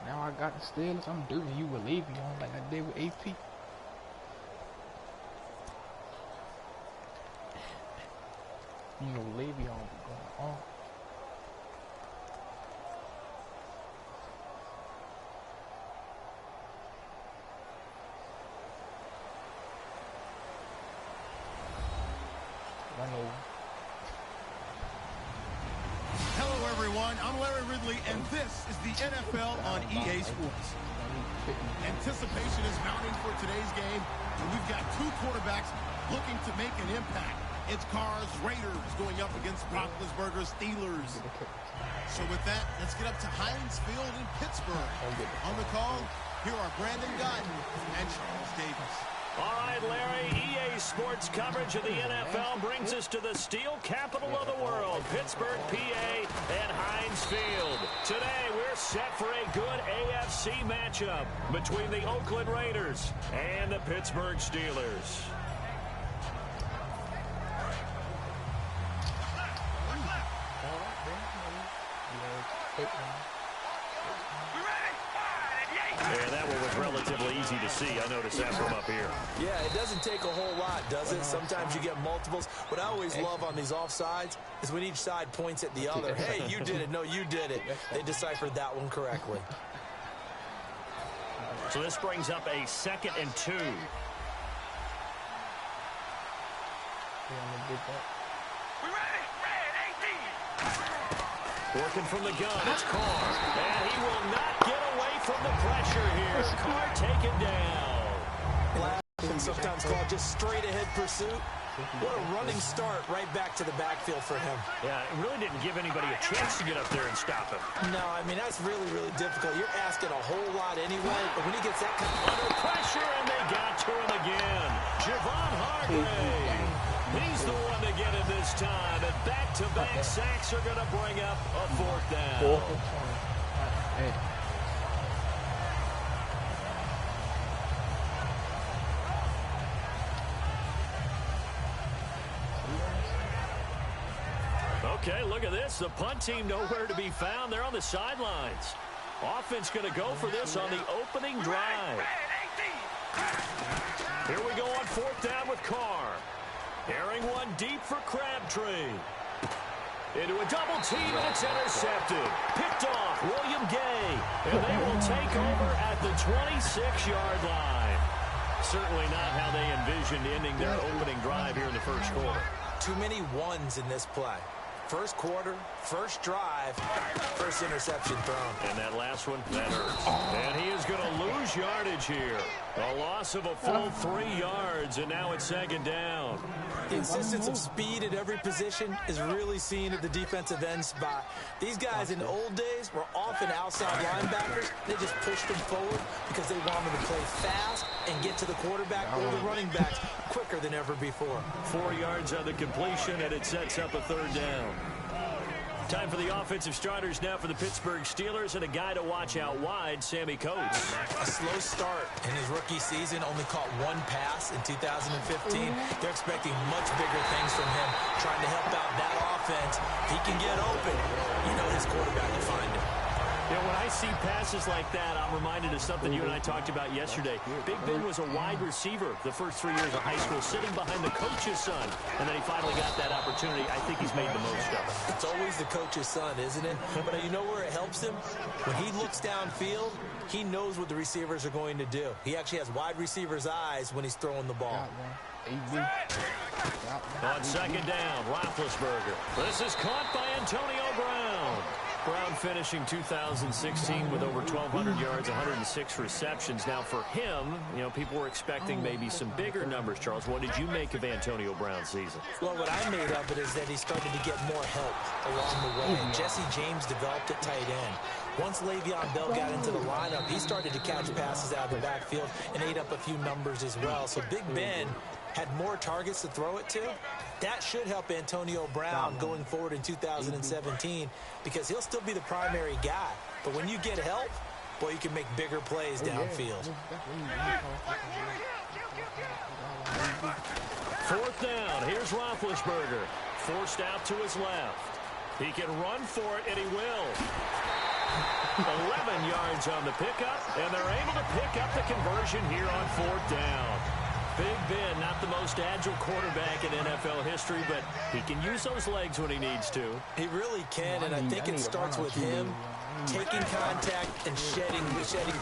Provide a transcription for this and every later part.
Now I got the Steelers. I'm doing you with Le'Veon like I did with AP. You know Le'Veon be going on. Hello everyone, I'm Larry Ridley and this is the NFL on EA Sports. Anticipation is mounting for today's game and we've got two quarterbacks looking to make an impact. It's Carr's Raiders going up against Roethlisberger's Steelers. So with that, let's get up to Heinz Field in Pittsburgh. On the call, here are Brandon Guyton and Charles Davis. All right, Larry, EA Sports coverage of the NFL brings us to the steel capital of the world, Pittsburgh, PA, and Heinz Field. Today, we're set for a good AFC matchup between the Oakland Raiders and the Pittsburgh Steelers. Yeah, that one was relatively easy to see. I noticed that from up here. Yeah, it doesn't take a whole lot, does it? Sometimes you get multiples. What I always love on these offsides is when each side points at the other. Hey, you did it. No, you did it. They deciphered that one correctly. So this brings up a 2nd and 2. Working from the gun, it's Carr. And he will not get away from the pressure here. Carr taken down. And sometimes called just straight ahead pursuit. What a running start right back to the backfield for him. Yeah, it really didn't give anybody a chance to get up there and stop him. No, I mean, that's really, really difficult. You're asking a whole lot anyway, but when he gets that kind of under pressure, and they got to him again. Javon Hargrave. He's the one to get it this time, and back-to-back sacks are going to bring up a 4th down. Hey. Okay, look at this. The punt team nowhere to be found. They're on the sidelines. Offense going to go for this on the opening drive. Here we go on 4th down with Carr. Airing one deep for Crabtree. Into a double team, and it's intercepted. Picked off William Gay. And they will take over at the 26-yard line. Certainly not how they envisioned ending their opening drive here in the first quarter. Too many ones in this play. First quarter, first drive, first interception thrown. And that last one, that hurts. And he is going to lose yardage here. A loss of a full 3 yards, and now it's 2nd down. The insistence of speed at every position is really seen at the defensive end spot. These guys in the old days were often outside linebackers. They just pushed them forward because they wanted to play fast and get to the quarterback or the running backs quicker than ever before. 4 yards on the completion, and it sets up a 3rd down. Time for the offensive starters now for the Pittsburgh Steelers, and a guy to watch out wide, Sammy Coates. A slow start in his rookie season, only caught 1 pass in 2015. They're expecting much bigger things from him, trying to help out that offense. If he can get open, you know his quarterback will find him. You know, when I see passes like that, I'm reminded of something you and I talked about yesterday. Big Ben was a wide receiver the first 3 years of high school, sitting behind the coach's son. And then he finally got that opportunity. I think he's made the most of it. It's always the coach's son, isn't it? But you know where it helps him? When he looks downfield, he knows what the receivers are going to do. He actually has wide receivers' eyes when he's throwing the ball. On 2nd down, Roethlisberger. This is caught by Antonio Brown. Brown finishing 2016 with over 1,200 yards, 106 receptions. Now for him, you know, people were expecting maybe some bigger numbers, Charles. What did you make of Antonio Brown's season? Well, what I made of it is that he started to get more help along the way. Jesse James developed at tight end. Once Le'Veon Bell got into the lineup, he started to catch passes out of the backfield and ate up a few numbers as well. So Big Ben had more targets to throw it to. That should help Antonio Brown going forward in 2017 because he'll still be the primary guy. But when you get help, boy, you can make bigger plays downfield. 4th down. Here's Roethlisberger. forced out to his left. He can run for it, and he will. 11 yards on the pickup, and they're able to pick up the conversion here on 4th down. Big Ben, not the most agile quarterback in NFL history, but he can use those legs when he needs to. He really can, and I think it starts with him taking contact and shedding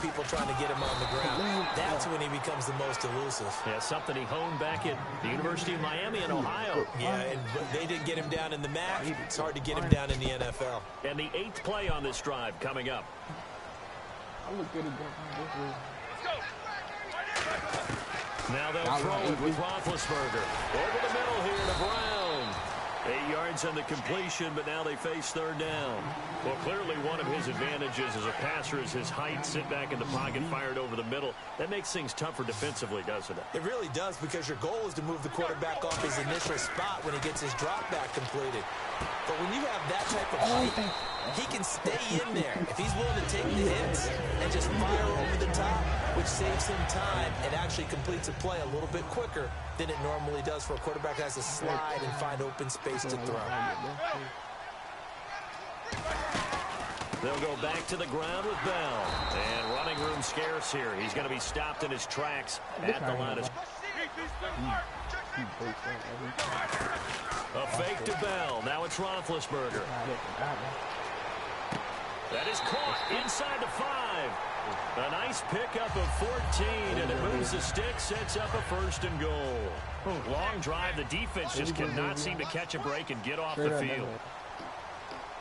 people trying to get him on the ground. That's when he becomes the most elusive. Yeah, something he honed back at the University of Miami in Ohio. Yeah, and they didn't get him down in the MAC. It's hard to get him down in the NFL. And the 8th play on this drive coming up. I look good at that. Now they'll throw it with Roethlisberger. Over the middle here to Brown. 8 yards on the completion, but now they face 3rd down. Well, clearly one of his advantages as a passer is his height. Sit back in the pocket, fired over the middle. That makes things tougher defensively, doesn't it? It really does, because your goal is to move the quarterback off his initial spot when he gets his drop back completed. But when you have that type of height, he can stay in there if he's willing to take the hits and just fire over the top, which saves him time and actually completes a play a little bit quicker than it normally does for a quarterback that has to slide and find open space to throw. They'll go back to the ground with Bell. And running room scarce here. He's going to be stopped in his tracks at the line of... A fake to Bell. Now it's Roethlisberger. That is caught inside the 5. A nice pickup of 14, and it moves the stick, sets up a 1st and goal. Long drive. The defense just cannot seem to catch a break and get off the field.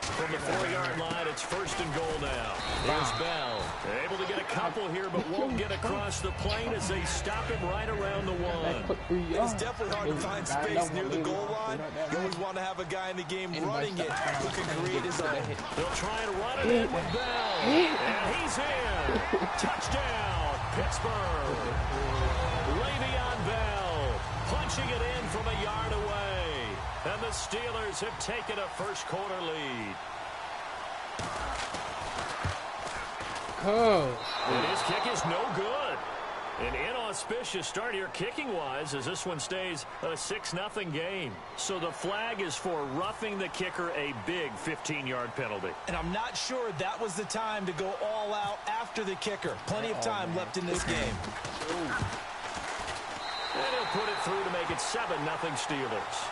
From the 4-yard line, it's 1st and goal now. Here's Bell. Able to get a couple here, but won't get across the plane as they stop him right around the 1. It's definitely hard to find space near the goal line. You always want to have a guy in the game running it who can create his own. They'll try and run it in with Bell. And he's in. Touchdown, Pittsburgh. Le'Veon Bell punching it in from a yard away. And the Steelers have taken a first-quarter lead. And his kick is no good. An inauspicious start here kicking-wise as this one stays a 6-0 game. So the flag is for roughing the kicker, a big 15-yard penalty. And I'm not sure that was the time to go all out after the kicker. Plenty of time left in this game. And he'll put it through to make it 7-0 Steelers.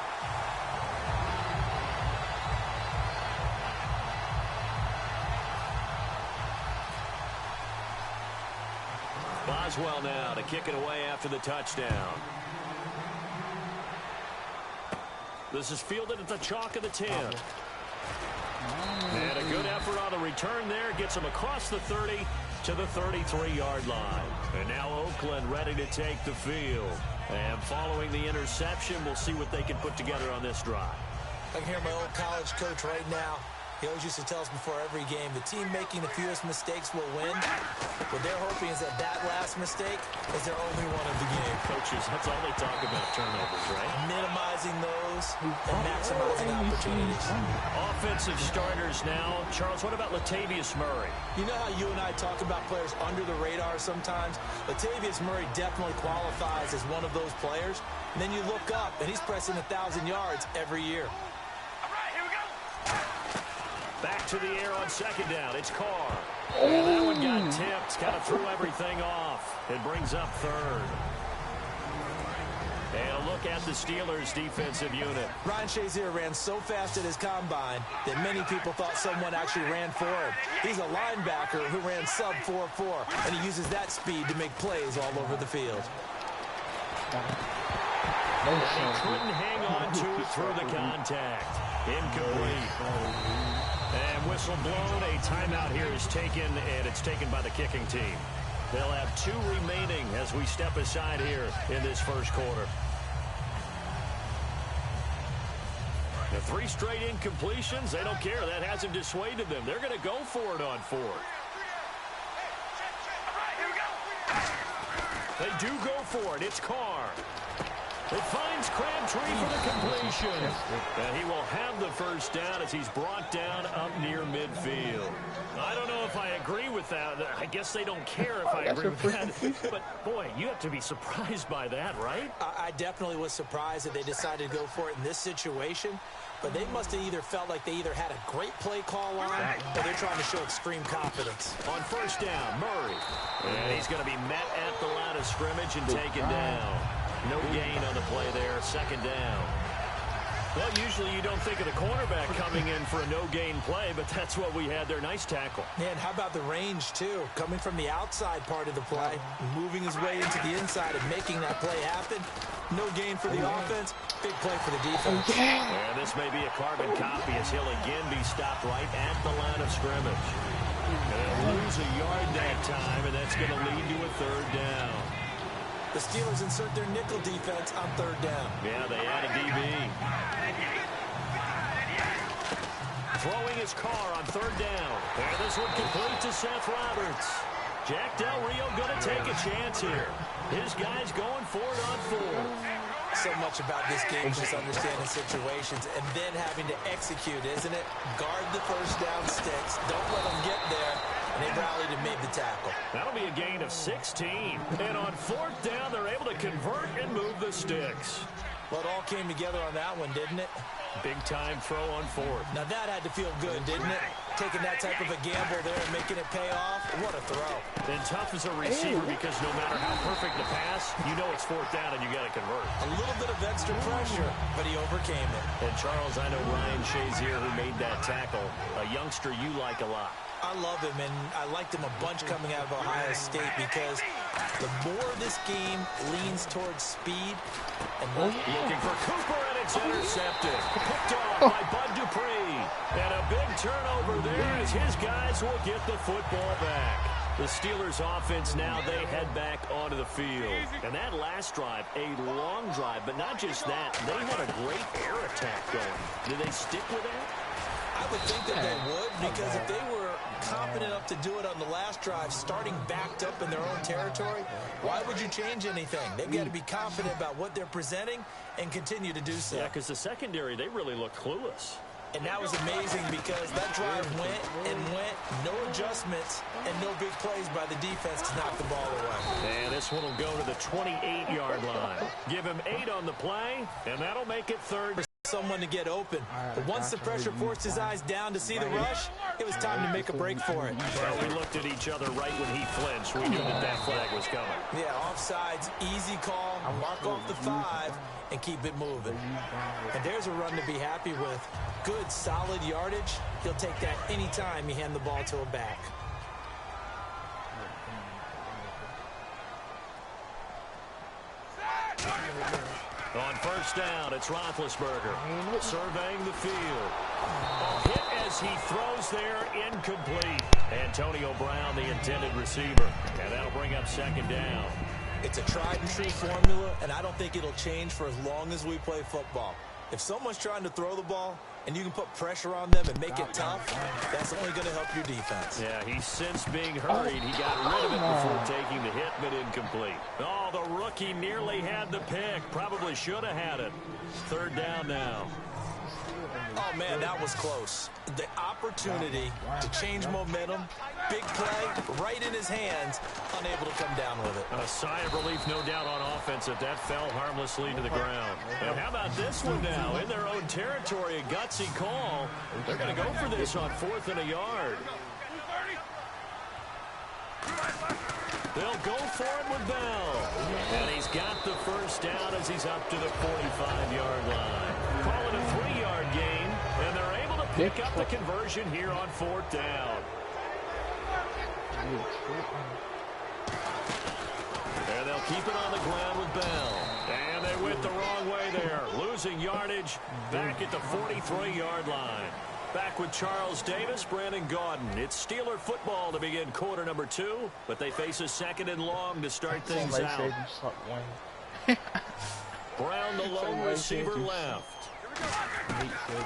Boswell now to kick it away after the touchdown. This is fielded at the chalk of the 10. And a good effort on the return there. Gets him across the 30 to the 33-yard line. And now Oakland ready to take the field. And following the interception, we'll see what they can put together on this drive. I can hear my old college coach right now. He always used to tell us before every game, the team making the fewest mistakes will win. What they're hoping is that that last mistake is their only one of the game. Coaches, that's all they talk about, turnovers, right? Minimizing those and maximizing opportunities. Offensive starters now. Charles, what about Latavius Murray? You know how you and I talk about players under the radar sometimes? Latavius Murray definitely qualifies as one of those players. And then you look up, and he's pressing 1,000 yards every year. Back to the air on 2nd down. It's Carr. And that one got tipped. Kind of threw everything off. It brings up 3rd. And a look at the Steelers' defensive unit. Ryan Shazier ran so fast at his combine that many people thought someone actually ran for him. He's a linebacker who ran sub 4.4, and he uses that speed to make plays all over the field. He couldn't hang on to it through the contact. Incomplete. And whistle blown. A timeout here is taken, and it's taken by the kicking team. They'll have 2 remaining as we step aside here in this first quarter. The 3 straight incompletions, they don't care. That hasn't dissuaded them. They're going to go for it on 4th. They do go for it. It's Carr. It finds Crabtree for the completion. And he will have the first down as he's brought down up near midfield. I don't know if I agree with that. I guess they don't care if I agree with that. But, boy, you have to be surprised by that, right? I definitely was surprised that they decided to go for it in this situation. But they must have either felt like they either had a great play call on or they're trying to show extreme confidence. On first down, Murray. And he's going to be met at the line of scrimmage and taken down. No gain on the play there, second down. Well, usually you don't think of the cornerback coming in for a no-gain play, but that's what we had there. Nice tackle. And how about the range, too? Coming from the outside part of the play, moving his way into the inside and making that play happen. No gain for the offense, big play for the defense. And this may be a carbon copy as he'll again be stopped right at the line of scrimmage. And they'll lose a yard that time, and that's going to lead to a third down. The Steelers insert their nickel defense on third down. Yeah, they add a DB. Throwing his car on third down. And this one complete to Seth Roberts. Jack Del Rio going to take a chance here. His guy's going for it on fourth. So much about this game, just understanding situations and then having to execute, isn't it? Guard the first down sticks. Don't let them get there. And they rallied and made the tackle. That'll be a gain of 16. And on fourth down, they're able to convert and move the sticks. Well, it all came together on that one, didn't it? Big-time throw on fourth. Now, that had to feel good, didn't it? Taking that type of a gamble there and making it pay off. What a throw. And tough as a receiver because no matter how perfect the pass, you know it's fourth down and you got to convert. A little bit of extra pressure, but he overcame it. And, Charles, I know Ryan Shazier who made that tackle, a youngster you like a lot. I love him, and I liked him a bunch coming out of Ohio State because the more this game leans towards speed and looking for Cooper, and it's intercepted. Picked off by Bud Dupree. And a big turnover there as his guys will get the football back. The Steelers offense now, they head back onto the field. And that last drive, a long drive, but not just that. They had a great air attack going. Did they stick with that? I would think that they would, because if they were confident enough to do it on the last drive, starting backed up in their own territory, why would you change anything? They've got to be confident about what they're presenting and continue to do so. Yeah, because the secondary, they really looked clueless. And that was amazing because that drive went and went, no adjustments, and no big plays by the defense to knock the ball away. And this one will go to the 28-yard line. Give him 8 on the play, and that'll make it third. Someone to get open. But once the pressure forced his eyes down to see the rush, it was time to make a break for it. Well, we looked at each other right when he flinched. We knew that flag was coming. Yeah, offsides, easy call, mark off the 5, and keep it moving. And there's a run to be happy with. Good, solid yardage. He'll take that anytime you hand the ball to a back. On first down, it's Roethlisberger surveying the field. A hit as he throws there, incomplete. Antonio Brown, the intended receiver. And that'll bring up second down. It's a tried-and-true formula, and I don't think it'll change for as long as we play football. If someone's trying to throw the ball and you can put pressure on them and make it tough, that's only going to help your defense. Yeah, he's since being hurried. He got rid of it before taking the hit, but incomplete. Oh, the rookie nearly had the pick. Probably should have had it. Third down now. Oh, man, that was close. The opportunity to change momentum, big play, right in his hands, unable to come down with it. A sigh of relief, no doubt, on offense that fell harmlessly to the ground. And how about this one now? In their own territory, a gutsy call. They're going to go for this on 4th and a yard. They'll go for it with Bell. And he's got the first down as he's up to the 45-yard line. Call it a 3-yard gain, and they're able to pick up the conversion here on 4th down. And they'll keep it on the ground with Bell. And they went the wrong way there, losing yardage back at the 43-yard line. Back with Charles Davis, Brandon Gaudin. It's Steeler football to begin quarter number 2, but they face a 2nd and long to start things out. Brown, the lone receiver, left.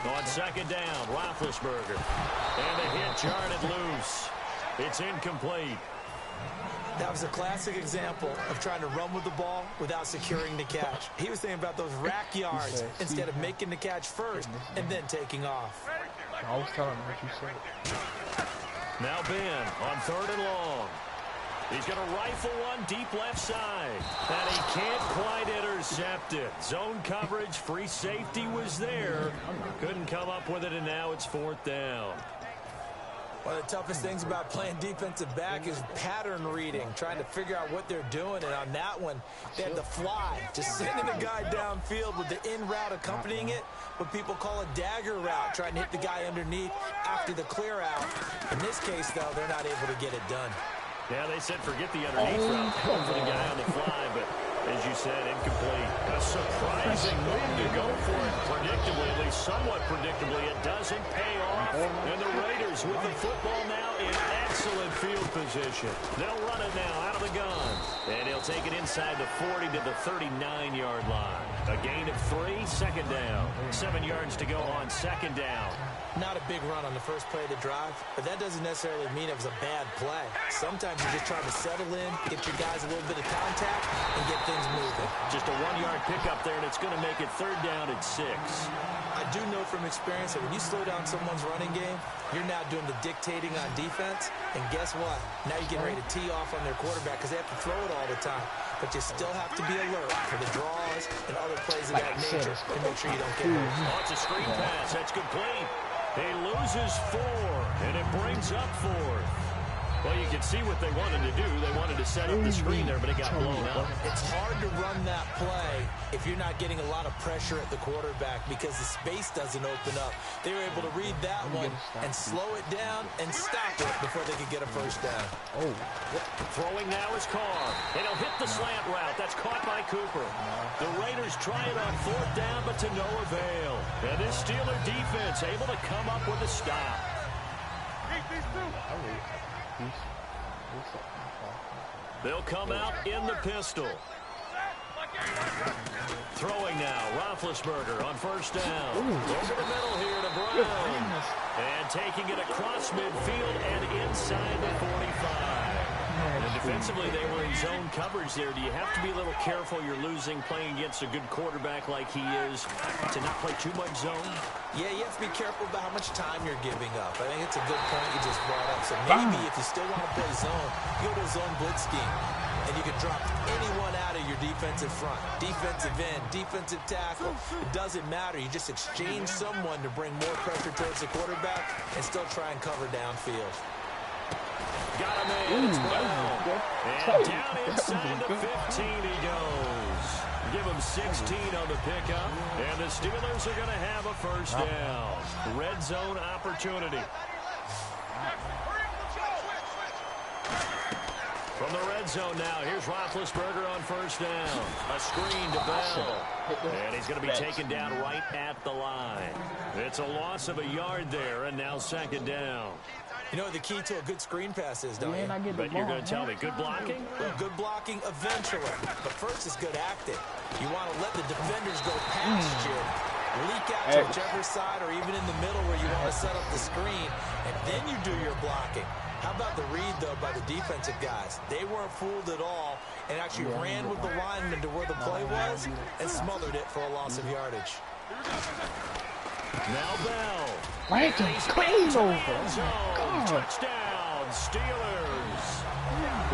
On second down, Roethlisberger. And the hit jarred it loose. It's incomplete. That was a classic example of trying to run with the ball without securing the catch. He was thinking about those rack yards instead of making the catch first and then taking off. I was telling him what you said. Now Ben on 3rd and long. He's going to rifle one deep left side. And he can't quite intercept it. Zone coverage, free safety was there. Couldn't come up with it, and now it's 4th down. One of the toughest things about playing defensive back is pattern reading, trying to figure out what they're doing. And on that one, they had the fly, just sending the guy downfield with the in route accompanying it, what people call a dagger route, trying to hit the guy underneath after the clear out. In this case, though, they're not able to get it done. Yeah, they said forget the underneath route, go for the guy on the fly, but as you said, incomplete. A surprising move to go for it predictably, at least somewhat predictably. It doesn't pay off. And the Raiders with the football now in excellent field position. They'll run it now out of the gun. And he'll take it inside the 40 to the 39-yard line. A gain of 3, 2nd down. 7 yards to go on 2nd down. Not a big run on the first play of the drive, but that doesn't necessarily mean it was a bad play. Sometimes you're just trying to settle in, get your guys a little bit of contact, and get things moving. Just a 1-yard pickup there, and it's going to make it 3rd down and 6. I do know from experience that when you slow down someone's running game, you're now doing the dictating on defense, and guess what? Now you're getting ready to tee off on their quarterback because they have to throw it all the time. But you still have to be alert for the draws and other plays of that nature to make sure you don't get hurt. Oh, it's a screen pass. That's complete. He loses 4, and it brings up 4th. Well, you can see what they wanted to do. They wanted to set up the screen there, but it got blown up. It's hard to run that play if you're not getting a lot of pressure at the quarterback because the space doesn't open up. They were able to read that one and slow it down and stop it before they could get a 1st down. Oh. Throwing now is Carr. And he'll hit the slant route. That's caught by Cooper. The Raiders try it on 4th down, but to no avail. And this Steeler defense able to come up with a stop. They'll come out in the pistol. Throwing now, Roethlisberger on 1st down. Over the middle here to Brown. And taking it across midfield and inside the 45. And defensively, they were in zone coverage there. Do you have to be a little careful? You're losing playing against a good quarterback like he is to not play too much zone? Yeah, you have to be careful about how much time you're giving up. I think it's a good point you just brought up. So maybe if you still want to play zone, go to a zone blitz scheme. And you can drop anyone out of your defensive front. Defensive end, defensive tackle. It doesn't matter. You just exchange someone to bring more pressure towards the quarterback and still try and cover downfield. Got him in. It's Brown. And down inside the 15 he goes. Give him 16 on the pickup. And the Steelers are going to have a 1st down. Red zone opportunity. From the red zone now, here's Roethlisberger on 1st down. A screen to Bell. And he's going to be taken down right at the line. It's a loss of a yard there, and now 2nd down. You know what the key to a good screen pass is, don't you? But you're going to tell me, good blocking? Well, good blocking eventually. But first is good acting. You want to let the defenders go past you, leak out to whichever side or even in the middle where you want to set up the screen, and then you do your blocking. How about the read, though, by the defensive guys? They weren't fooled at all and actually ran with the lineman to where the play was and smothered it for a loss of yardage. Now Bell. Right, clean over. Oh, touchdown, Steelers.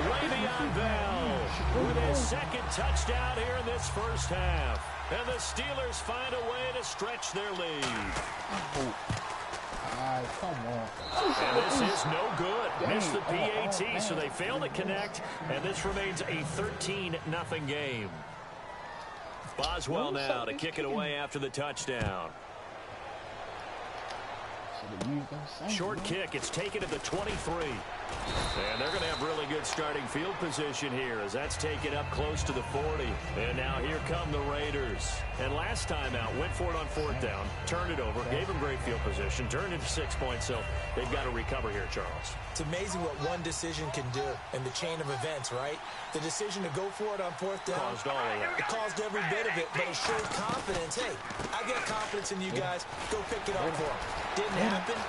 Le'Veon Bell with his 2nd touchdown here in this 1st half. And the Steelers find a way to stretch their lead. come on. And this is no good. Missed the PAT, so they fail to connect, and this remains a 13-0 game. Boswell now to kick it away after the touchdown. Short kick. It's taken at the 23. And they're going to have really good starting field position here as that's taken up close to the 40. And now here come the Raiders. And last time out, went for it on 4th down, turned it over, gave them great field position, turned it to 6 points. So they've got to recover here, Charles. It's amazing what one decision can do in the chain of events, right? The decision to go for it on 4th down. Caused all of that. It caused every bit of it, but it showed confidence. Hey, I got confidence in you guys. Go pick it up for them. Didn't happen.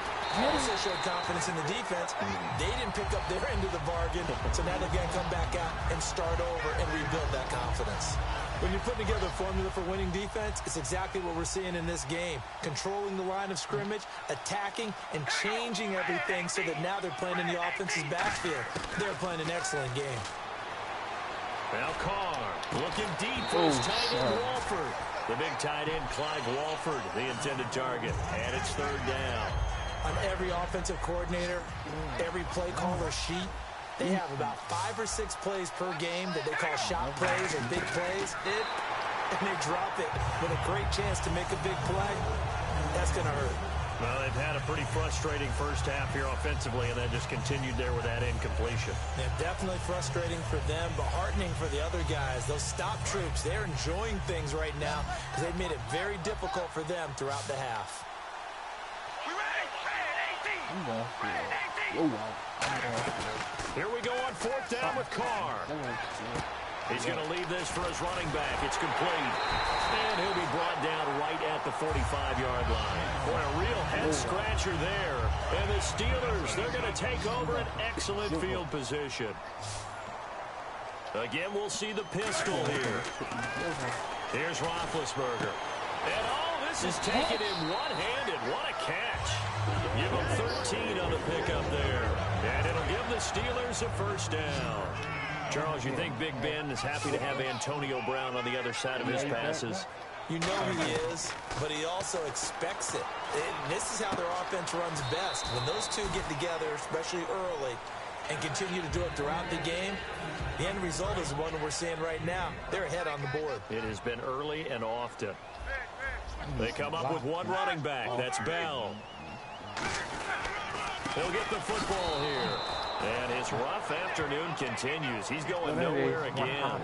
also showed confidence in the defense. They didn't pick up their end of the bargain, so now they've got to come back out and start over and rebuild that confidence. When you put together a formula for winning defense, it's exactly what we're seeing in this game. Controlling the line of scrimmage, attacking, and changing everything so that now they're playing in the offense's backfield. They're playing an excellent game. Now Carr looking deep for his tight end, Walford. The big tight end, Clive Walford, the intended target. And it's third down. On every offensive coordinator, every play caller sheet, they have about 5 or 6 plays per game that they call shot plays or big plays. And they drop it with a great chance to make a big play. That's going to hurt. Well, they've had a pretty frustrating first half here offensively, and that just continued there with that incompletion. Yeah, definitely frustrating for them, but heartening for the other guys. Those stop troops, they're enjoying things right now because they've made it very difficult for them throughout the half. Here we go on fourth down with Carr. He's going to leave this for his running back. It's complete. And he'll be brought down right at the 45-yard line. Boy, a real head-scratcher there. And the Steelers, they're going to take over an excellent field position. Again, we'll see the pistol here. Here's Roethlisberger. And, oh, this is taking him one-handed. What a catch. Give him 13 on the pickup there. And it'll give the Steelers a first down. Charles, you think Big Ben is happy to have Antonio Brown on the other side of his passes? You know he is, but he also expects it. This is how their offense runs best. When those two get together, especially early, and continue to do it throughout the game, the end result is the one we're seeing right now. They're ahead on the board. It has been early and often. They come up with one running back. That's Bell. He'll get the football here. And his rough afternoon continues. He's going nowhere again.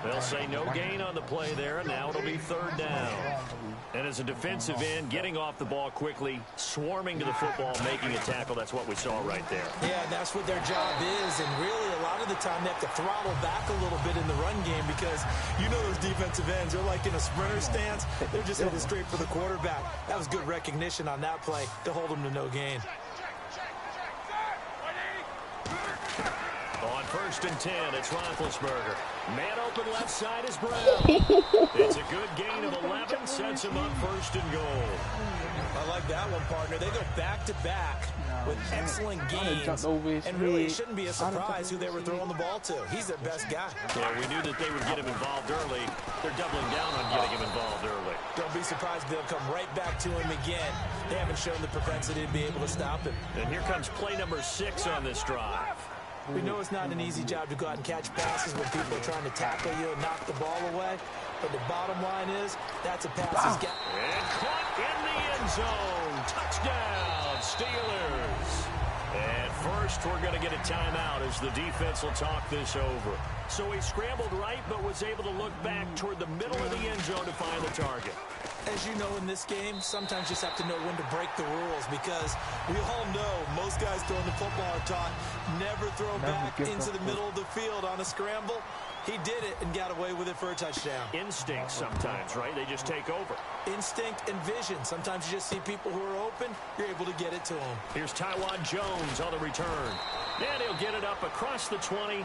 They'll say no gain on the play there, and now it'll be third down. And as a defensive end, getting off the ball quickly, swarming to the football, making a tackle, that's what we saw right there. Yeah, that's what their job is, and really a lot of the time they have to throttle back a little bit in the run game because you know those defensive ends, they're like in a sprinter stance. They're just headed straight for the quarterback. That was good recognition on that play to hold them to no gain. On first and 10, it's Roethlisberger. Man open left side is Brown. It's a good gain of 11, sets him up first and goal. I like that one, partner. They go back-to-back with excellent gains, and really it shouldn't be a surprise who they were throwing the ball to. He's their best guy. Yeah, we knew that they would get him involved early. They're doubling down on getting him involved early. Don't be surprised if they'll come right back to him again. They haven't shown the propensity to be able to stop him. And here comes play number 6 on this drive. We know it's not an easy job to go out and catch passes when people are trying to tackle you and knock the ball away. But the bottom line is, that's a pass he's got. And caught in the end zone. Touchdown, Steelers. And first, we're going to get a timeout as the defense will talk this over. So he scrambled right, but was able to look back toward the middle of the end zone to find the target. As you know, in this game, sometimes you just have to know when to break the rules because we all know most guys throwing the football are taught never throw back into the middle of the field on a scramble. He did it and got away with it for a touchdown. Instinct sometimes, right? They just take over. Instinct and vision. Sometimes you just see people who are open, you're able to get it to them. Here's Tywan Jones on the return. And he'll get it up across the 20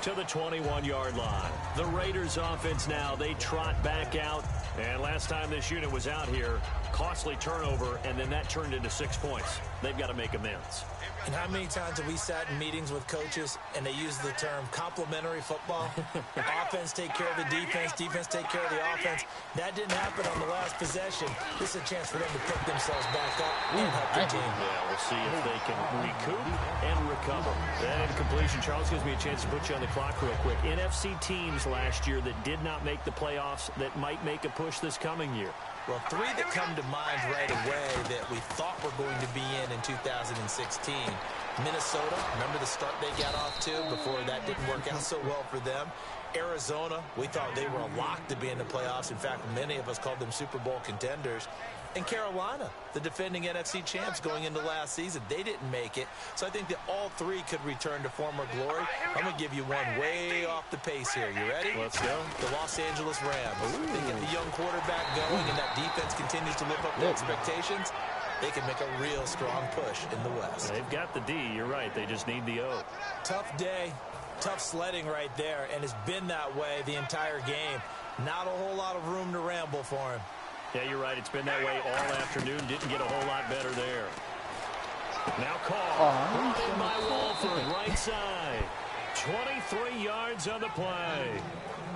to the 21-yard line. The Raiders offense now, they trot back out. And last time this unit was out here, costly turnover, and then that turned into 6 points. They've got to make amends. And how many times have we sat in meetings with coaches and they use the term complementary football? Offense take care of the defense, defense take care of the offense. That didn't happen on the last possession. This is a chance for them to pick themselves back up and help their team. Yeah, we'll see if they can recoup and recover. That incompletion, Charles, gives me a chance to put you on the clock real quick. NFC teams last year that did not make the playoffs that might make a push this coming year. Well, 3 that come to mind right away that we thought were going to be in 2016. Minnesota, remember the start they got off to before that didn't work out so well for them. Arizona, we thought they were a lock to be in the playoffs. In fact, many of us called them Super Bowl contenders. And Carolina, the defending NFC champs going into last season, they didn't make it. So I think that all 3 could return to former glory. I'm going to give you one way off the pace here. You ready? Let's go. The Los Angeles Rams. They get the young quarterback going, and that defense continues to live up to expectations. they can make a real strong push in the West. They've got the D, you're right. They just need the O. Tough day, tough sledding right there, and it's been that way the entire game. Not a whole lot of room to ramble for him. Yeah, you're right. It's been that way all afternoon. Didn't get a whole lot better there. Now Carr, brought in by Walford, right side. 23 yards on the play.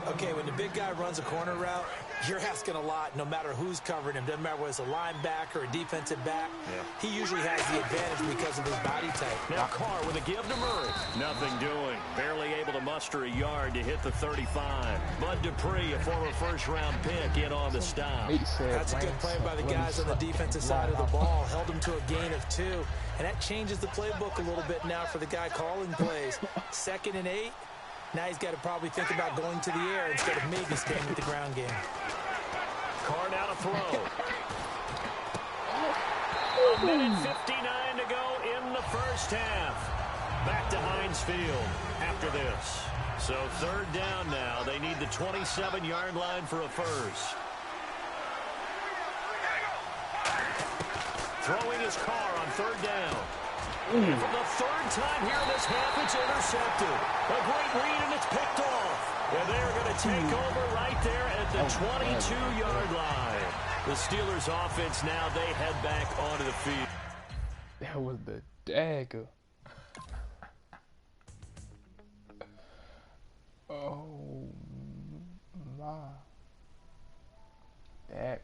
Okay, when the big guy runs a corner route, you're asking a lot no matter who's covering him. Doesn't matter whether it's a linebacker or a defensive back. Yeah. He usually has the advantage because of his body type. Now Carr with a give to Murray. Nothing doing. Barely able to muster a yard to hit the 35. Bud Dupree, a former first-round pick, in on the stop. That's a good play by the guys on the defensive side of the ball. Held him to a gain of 2. And that changes the playbook a little bit now for the guy calling plays. 2nd and 8. Now he's got to probably think about going to the air instead of maybe staying with the ground game. Carr now to throw. A minute 59 to go in the first half. Back to Heinz Field after this. So 3rd down now. They need the 27-yard line for a first. Throwing his Carr on 3rd down. And for the 3rd time here in this half, it's intercepted. A great read, and it's picked off. And they're going to take over right there at the 22-yard line. The Steelers' offense now, they head back onto the field. That was the dagger. Oh, my. That